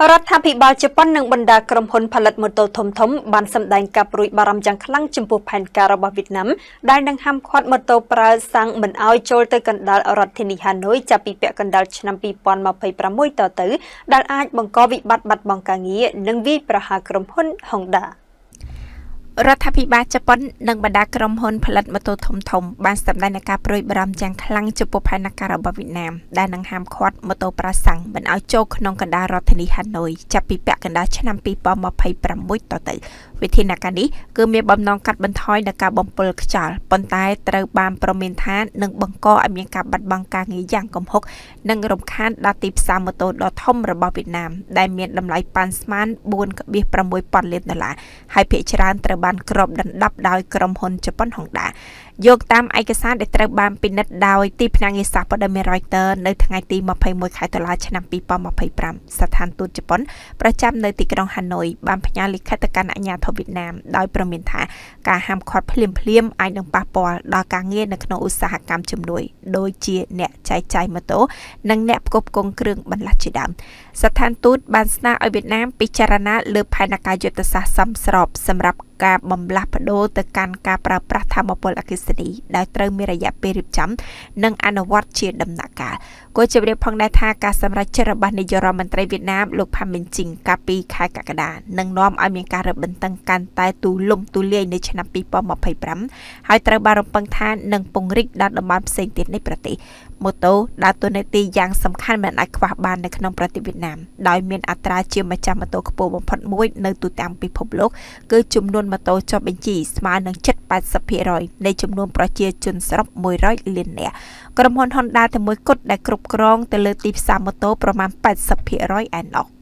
រដ្ឋាភិបាលជប៉ុននិងបណ្ដាក្រុមហ៊ុនផលិតម៉ូតូធំៗបានសម្ដែងការព្រួយបារម្ភយ៉ាងខ្លាំងចំពោះផែនការរបស់វៀតណាមដែលនឹងហាមឃាត់ម៉ូតូប្រើសាំងមិនឲ្យចូលទៅកណ្ដាលរដ្ឋធានីហាណូយចាប់ពីពាក់កណ្ដាលឆ្នាំ2026តទៅដែលអាចបង្កវិបត្តិបាត់បង់ការងារនិងវាយប្រហារក្រុមហ៊ុន Honda រដ្ឋាភិបាលជប៉ុននិងបណ្ដាក្រុមហ៊ុនផលិតម៉ូតូធំៗបានសម្ដែងការព្រួយបារម្ភយ៉ាងខ្លាំងចំពោះផែនការរបស់វៀតណាមដែលនឹងហាមឃាត់ម៉ូតូប្រើសាំងមិនឲ្យចូលក្នុងកណ្ដាលរដ្ឋធានីហាណូយចាប់ពីពាក់កណ្ដាលឆ្នាំ2026តទៅវិធានការនេះគឺមានបំណងកាត់បន្ថយនូវការបំពុលខ្យល់ប៉ុន្តែត្រូវបានប្រមានថានឹងបង្កឲ្យមានការបាត់បង់ការងារយ៉ាងគំហុកនិងរំខានដល់ទីផ្សារម៉ូតូដ៏ធំរបស់វៀតណាមដែលមានតម្លៃប៉ាន់ស្មាន 4.6 លានដុល្លារហើយភាគច្រើនត្រូវបានគ្របដណ្ដប់ដោយក្រុមហ៊ុនជប៉ុន Honda យកតាមឯកសារដែលត្រូវបានពិនិត្យដោយទីភ្នាក់ងារសារព័ត៌មាន Reuters នៅថ្ងៃទី21ខែតុលាឆ្នាំ2025ស្ថានទូតជប៉ុនប្រចាំនៅទីក្រុងហាណូយបានផ្ញើលិខិតទៅកាន់អាជ្ញាធរវៀតណាមដោយប្រមានថាការហាមឃាត់ភ្លាមៗអាចនឹងប៉ះពាល់ដល់ការងារនៅក្នុងឧស្សាហកម្មជំនួយដូចជាអ្នកចែកចាយម៉ូតូនិងអ្នកផ្គត់ផ្គង់គ្រឿងបន្លាស់ជាដើមស្ថានទូតបានស្នើឲ្យវៀតណាមពិចារណាលើផែនការយុទ្ធសាស្ត្រសមស្របសម្រាប់ការបំលាស់ប្ដូរទៅកាន់ការប្រើប្រាស់ថាមពលអគ្គិសនីដែលត្រូវមានរយៈពេលរៀបចំនិងអនុវត្តជាដំណាក់កាលគួរជម្រាបផងដែរថាការសម្រេចចិត្តរបស់នាយករដ្ឋមន្ត្រីវៀតណាមលោកផាមីនជីងកាលពីខែកក្កដានឹងនាំឲ្យមានការរឹតបន្តឹងកាន់តែទូលំទូលាយនៅឆ្នាំ2025ហើយត្រូវបានរំពឹងថានឹងពង្រីកដល់តំបន់ផ្សេងទៀតនៃប្រទេសម៉ូតូដើរតួនាទីយ៉ាងសំខាន់មិនអាចខ្វះបាននៅក្នុងប្រទេសវៀតណាមដោយមានអត្រាជាម្ចាស់ម៉ូតូខ្ពស់បំផុតមួយនៅទូទាំងពិភពលោកគឺចំនួនម៉ូតូចុះបញ្ជីស្មើនឹង 80% នៃចំនួនប្រជាជនសរុប100លាននាក់ក្រុមហ៊ុន Honda តែមួយគត់ដែលគ្រប់គ្រងទៅលើទីផ្សារម៉ូតូប្រមាណ 80% ឯណោះ